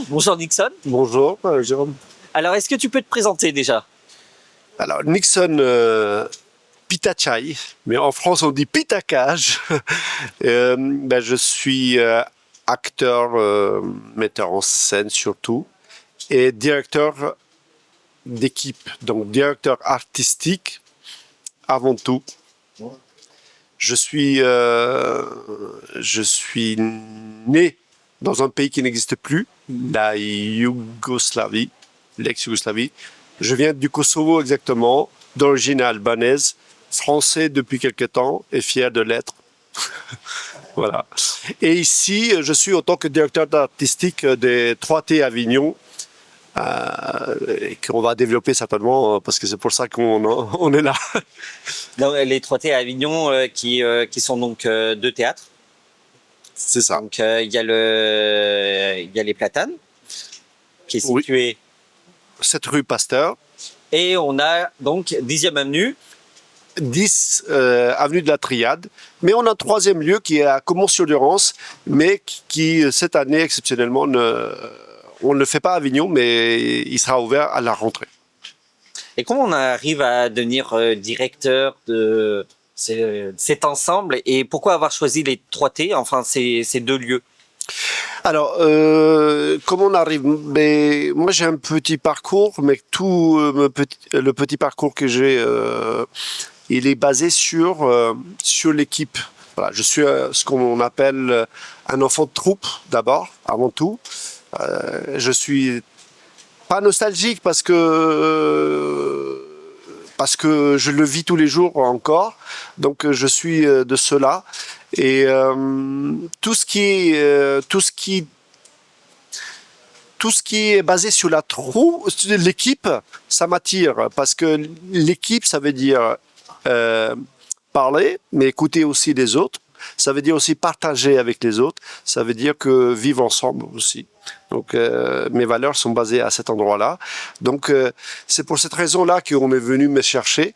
Bonjour Nixon. Bonjour, Jérôme. Alors, est-ce que tu peux te présenter déjà? Alors, Nixon Pitachai, mais en France on dit Pitacage. Je suis acteur, metteur en scène surtout, et directeur d'équipe, donc directeur artistique avant tout. Je suis né dans un pays qui n'existe plus, la Yougoslavie, l'ex-Yougoslavie. Je viens du Kosovo exactement, d'origine albanaise, français depuis quelque temps et fier de l'être. Voilà. Et ici, je suis en tant que directeur artistique des 3T Avignon, et qu'on va développer certainement parce que c'est pour ça on est là. Donc, les 3T à Avignon qui sont donc deux théâtres. C'est ça. Donc, il y a les Platanes, qui est situé. 7 rue Pasteur. Et on a donc 10e avenue. 10 avenue de la Triade. Mais on a un troisième lieu qui est à Caumont-sur-Durance, mais qui cette année, exceptionnellement, on ne le fait pas à Avignon, mais il sera ouvert à la rentrée. Et comment on arrive à devenir directeur de cet ensemble et pourquoi avoir choisi les 3T, enfin ces deux lieux? Alors, comment on arrive? Mais moi, j'ai un petit parcours, mais tout le petit parcours que j'ai, il est basé sur l'équipe. Voilà, je suis ce qu'on appelle un enfant de troupe d'abord, avant tout. Je suis pas nostalgique parce que je le vis tous les jours encore. Donc je suis de cela et tout ce qui est basé sur l'équipe, ça m'attire parce que l'équipe, ça veut dire parler, mais écouter aussi les autres. Ça veut dire aussi partager avec les autres. Ça veut dire que vivre ensemble aussi. Donc, mes valeurs sont basées à cet endroit-là. Donc, c'est pour cette raison-là qu'on est venu me chercher.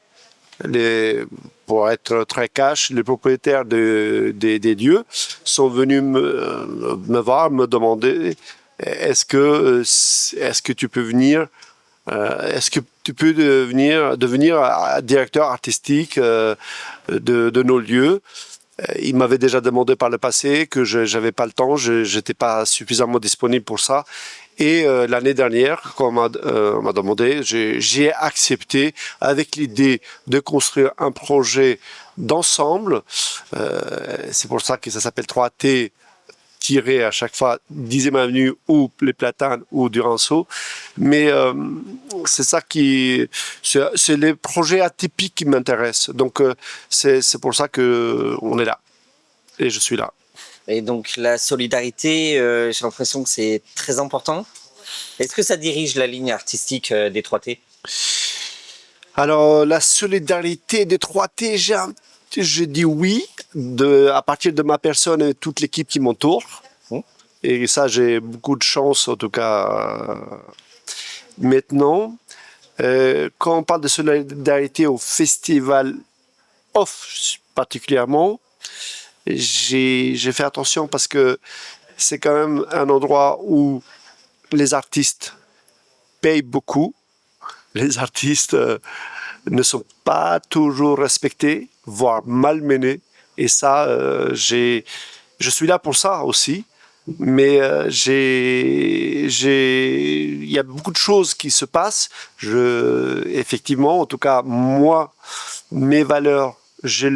Pour être très cash, les propriétaires des lieux sont venus me voir, me demander est-ce que tu peux venir est-ce que tu peux devenir directeur artistique de nos lieux? Il m'avait déjà demandé par le passé que j'avais pas le temps, j'étais pas suffisamment disponible pour ça. Et l'année dernière, quand on m'a demandé, j'ai accepté avec l'idée de construire un projet d'ensemble. C'est pour ça que ça s'appelle 3T tiré à chaque fois 10e avenue ou les Platanes ou Duranceau. Mais c'est les projets atypiques qui m'intéressent. Donc c'est pour ça que on est là et je suis là. Et donc la solidarité, j'ai l'impression que c'est très important. Est-ce que ça dirige la ligne artistique des 3T? Alors la solidarité des 3T, je dis oui, à partir de ma personne et toute l'équipe qui m'entoure. Et ça, j'ai beaucoup de chance, en tout cas, maintenant. Quand on parle de solidarité au festival off particulièrement, j'ai fait attention parce que c'est quand même un endroit où les artistes payent beaucoup. Les artistes ne sont pas toujours respectés, voire malmenés. Et ça, je suis là pour ça aussi. Mais il y a beaucoup de choses qui se passent. Effectivement, en tout cas, moi, mes valeurs, je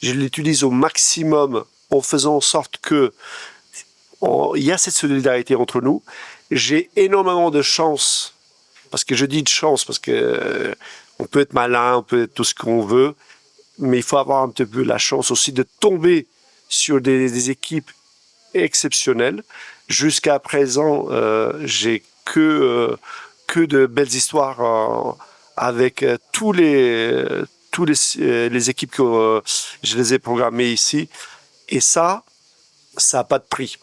l'utilise au maximum en faisant en sorte que il y a cette solidarité entre nous. J'ai énormément de chance, parce que je dis de chance, parce que on peut être malin, on peut être tout ce qu'on veut, mais il faut avoir un petit peu la chance aussi de tomber sur des équipes exceptionnelles. Jusqu'à présent, j'ai que de belles histoires avec les équipes que je les ai programmées ici. Et ça n'a pas de prix.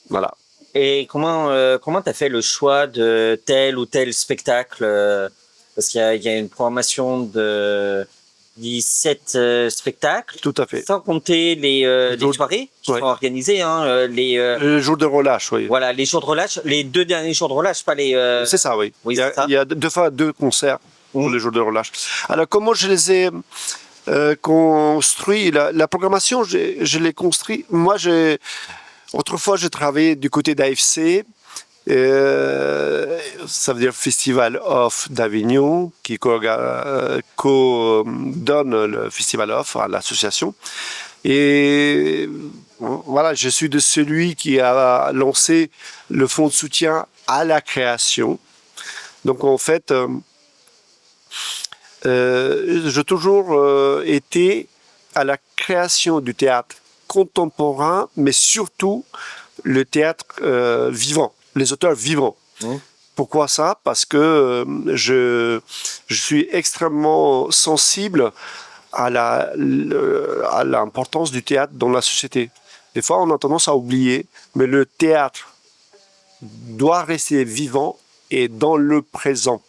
Voilà. Et comment t'as fait le choix de tel ou tel spectacle parce qu'il y a une programmation 17 spectacles, Tout à fait. sans compter les jours- soirées qui ouais. sont organisées, hein, Le jour de relâche, oui. voilà, les jours de relâche, les 2 derniers jours de relâche, pas les. C'est ça, oui. Oui, il y a, c'est ça. il y a deux fois 2 concerts pour Mhm. les jours de relâche. Alors, comment je les ai construits la programmation, je l'ai construit. Moi, autrefois, j'ai travaillé du côté d'AFC. Ça veut dire Festival Off d'Avignon, qui co-donne le Festival Off à l'association. Et voilà, je suis de celui qui a lancé le fonds de soutien à la création. Donc en fait, j'ai toujours été à la création du théâtre contemporain, mais surtout le théâtre vivant, les auteurs vivants. Mmh. Pourquoi ça? Parce que je suis extrêmement sensible à l'importance du théâtre dans la société. Des fois, on a tendance à oublier, mais le théâtre doit rester vivant et dans le présent.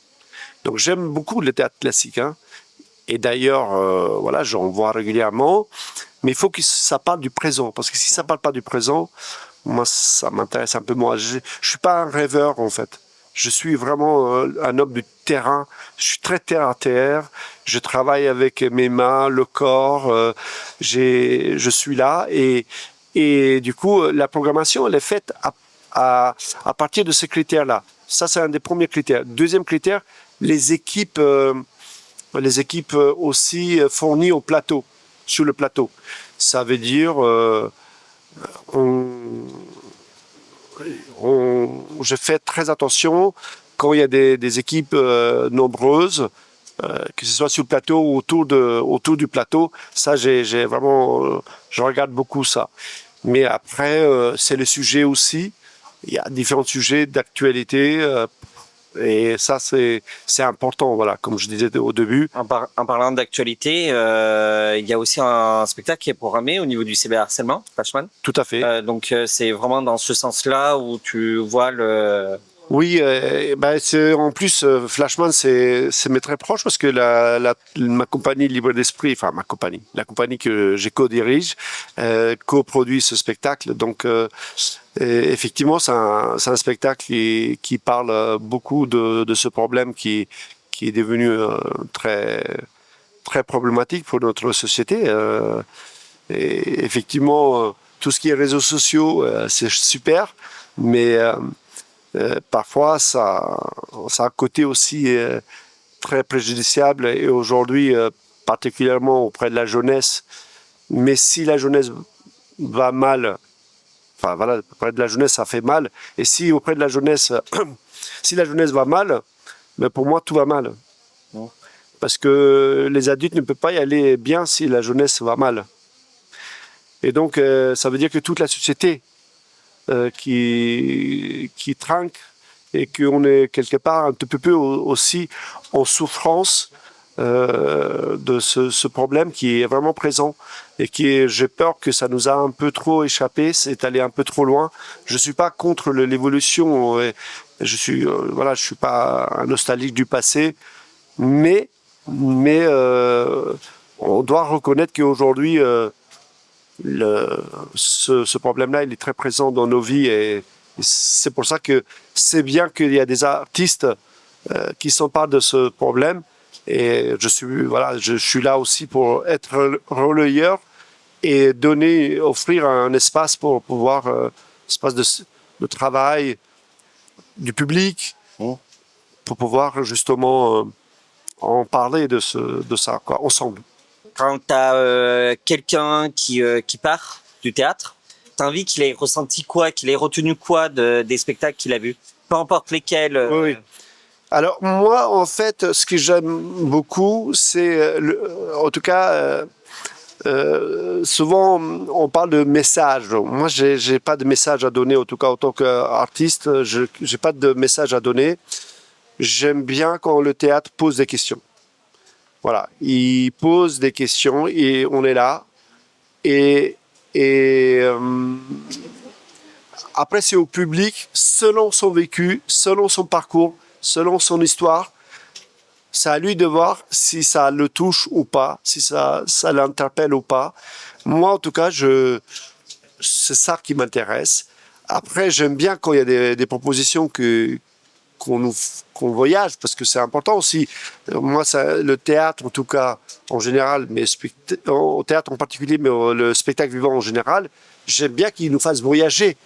Donc j'aime beaucoup le théâtre classique, hein. Et d'ailleurs, voilà, j'en vois régulièrement, mais il faut que ça parle du présent, parce que si ça parle pas du présent, moi, ça m'intéresse un peu moins. Je suis pas un rêveur, en fait. Je suis vraiment un homme du terrain. Je suis très terre à terre. Je travaille avec mes mains, le corps. Je suis là et du coup, la programmation, elle est faite à partir de ces critères-là. Ça, c'est un des premiers critères. Deuxième critère, les équipes aussi fournies au plateau, sur le plateau. Ça veut dire je fais très attention quand il y a des équipes nombreuses, que ce soit sur le plateau ou autour du plateau. Ça, j'ai vraiment, je regarde beaucoup ça. Mais après, c'est le sujet aussi. Il y a différents sujets d'actualité. Et ça, c'est important, voilà, comme je disais au début. En parlant d'actualité, il y a aussi un spectacle qui est programmé au niveau du cyberharcèlement, Flashman. Tout à fait. Donc c'est vraiment dans ce sens-là où tu vois le. Oui, en plus, Flashman, c'est mes très proche parce que ma compagnie Libre d'Esprit, enfin la compagnie que j'ai co-dirige, coproduit ce spectacle. Donc, effectivement, c'est un spectacle qui parle beaucoup de ce problème qui est devenu très, très problématique pour notre société. Et effectivement, tout ce qui est réseaux sociaux, c'est super, mais parfois, ça a un côté aussi très préjudiciable et aujourd'hui, particulièrement auprès de la jeunesse. Mais si la jeunesse va mal, enfin voilà, auprès de la jeunesse, ça fait mal. Et si auprès de la jeunesse, si la jeunesse va mal, ben pour moi, tout va mal. Parce que les adultes ne peuvent pas y aller bien si la jeunesse va mal. Et donc, ça veut dire que toute la société qui trinque et qu'on est quelque part un tout peu aussi en souffrance de ce problème qui est vraiment présent et j'ai peur que ça nous a un peu trop échappé, c'est allé un peu trop loin. Je suis pas contre l'évolution, je suis pas un nostalgique du passé, mais on doit reconnaître qu'aujourd'hui ce problème-là, il est très présent dans nos vies et c'est pour ça que c'est bien qu'il y a des artistes qui s'emparent de ce problème et je suis là aussi pour être relayeur et offrir un espace pour pouvoir, espace de travail du public pour pouvoir justement en parler de ça, quoi, ensemble. Quand tu as quelqu'un qui part du théâtre, t'as envie qu'il ait ressenti quoi, qu'il ait retenu quoi des spectacles qu'il a vus, peu importe lesquels. Oui. Alors moi, en fait, ce que j'aime beaucoup, c'est, en tout cas, souvent on parle de message. Moi, j'ai pas de message à donner, en tout cas en tant qu'artiste, j'ai pas de message à donner. J'aime bien quand le théâtre pose des questions. Voilà, il pose des questions et on est là. Et après, c'est au public, selon son vécu, selon son parcours, selon son histoire, C'est à lui de voir si ça le touche ou pas, si ça l'interpelle ou pas. Moi, en tout cas, c'est ça qui m'intéresse. Après, j'aime bien quand il y a des propositions qu'on voyage, parce que c'est important aussi. Moi, le théâtre, en tout cas, en général, mais au théâtre en particulier, mais le spectacle vivant en général, j'aime bien qu'il nous fasse voyager.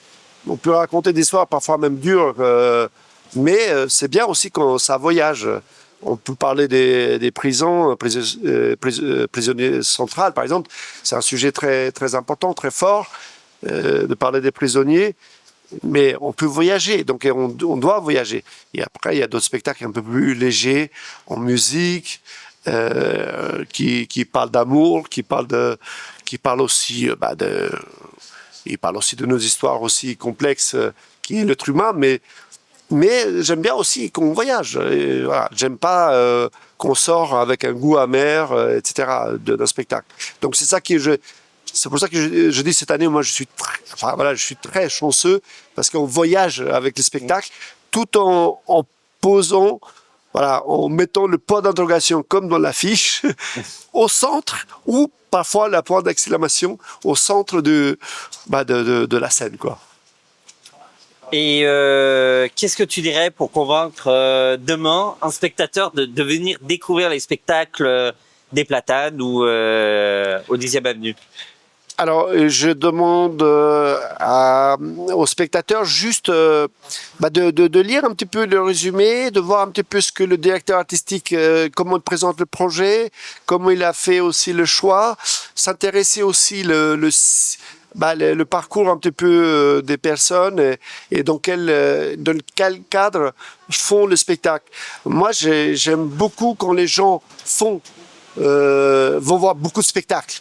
On peut raconter des histoires parfois même dures, mais c'est bien aussi quand ça voyage. On peut parler des prisons, prisonniers centrales, par exemple. C'est un sujet très, très important, très fort, de parler des prisonniers. Mais on peut voyager, donc on doit voyager. Et après, il y a d'autres spectacles un peu plus légers, en musique, qui parlent d'amour, qui parlent aussi, ils parlent aussi de nos histoires aussi complexes, qui est l'être humain, mais j'aime bien aussi qu'on voyage. Et voilà, j'aime pas qu'on sort avec un goût amer, etc. d'un spectacle. Donc c'est pour ça que je dis cette année, moi je suis très chanceux parce qu'on voyage avec les spectacles tout en posant, voilà, en mettant le point d'interrogation comme dans l'affiche au centre ou parfois la point d'exclamation au centre de la scène, quoi. Et qu'est-ce que tu dirais pour convaincre demain un spectateur de venir découvrir les spectacles des Platanes ou au 10e Avenue? Alors, je demande aux spectateurs juste de lire un petit peu le résumé, de voir un petit peu ce que le directeur artistique, comment il présente le projet, comment il a fait aussi le choix, s'intéresser aussi le parcours un petit peu des personnes et dans quel cadre font le spectacle. Moi, j'aime beaucoup quand les gens vont voir beaucoup de spectacles.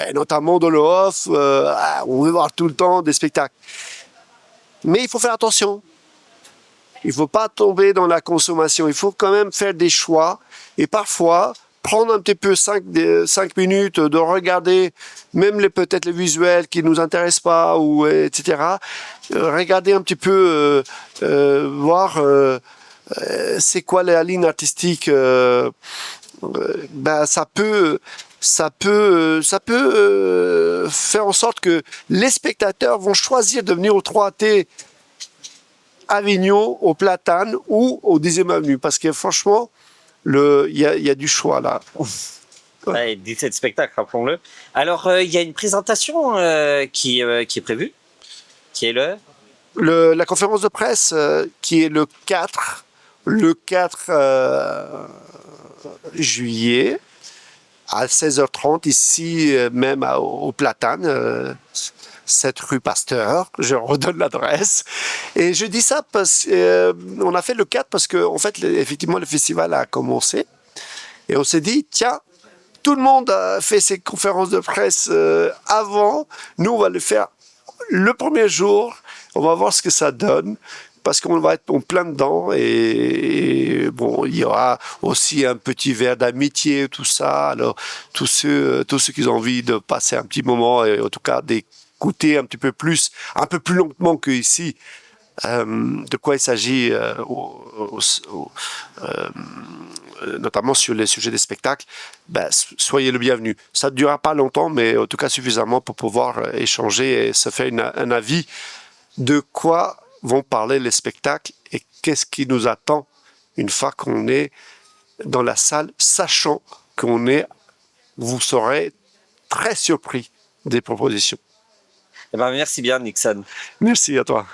Et notamment dans le off, on veut voir tout le temps des spectacles. Mais il faut faire attention. Il ne faut pas tomber dans la consommation. Il faut quand même faire des choix. Et parfois, prendre un petit peu 5 minutes de regarder même peut-être les visuels qui ne nous intéressent pas, etc. Regarder un petit peu, voir c'est quoi la ligne artistique. Ça peut faire en sorte que les spectateurs vont choisir de venir au 3T Avignon, au Platane ou au 10e Avenue. Parce que franchement, il y a du choix là. Ouais, 17 spectacles, rappelons-le. Alors, il y a une présentation qui est prévue, qui est La conférence de presse qui est le 4 juillet. À 16h30, ici même au Platane, 7 rue Pasteur, je redonne l'adresse. Et je dis ça parce qu'on a fait le 4 parce que, en fait, effectivement, le festival a commencé. Et on s'est dit, tiens, tout le monde a fait ses conférences de presse avant. Nous, on va le faire le premier jour. On va voir ce que ça donne. Parce qu'on va être en plein dedans et bon, il y aura aussi un petit verre d'amitié, tout ça. Alors, tous ceux qui ont envie de passer un petit moment et en tout cas d'écouter un petit peu plus, un peu plus longuement qu'ici, de quoi il s'agit, notamment sur les sujets des spectacles, soyez le bienvenu. Ça ne durera pas longtemps, mais en tout cas suffisamment pour pouvoir échanger et se faire un avis de quoi vont parler les spectacles et qu'est-ce qui nous attend une fois qu'on est dans la salle, sachant vous serez très surpris des propositions. Eh ben, merci bien, Nixon. Merci à toi.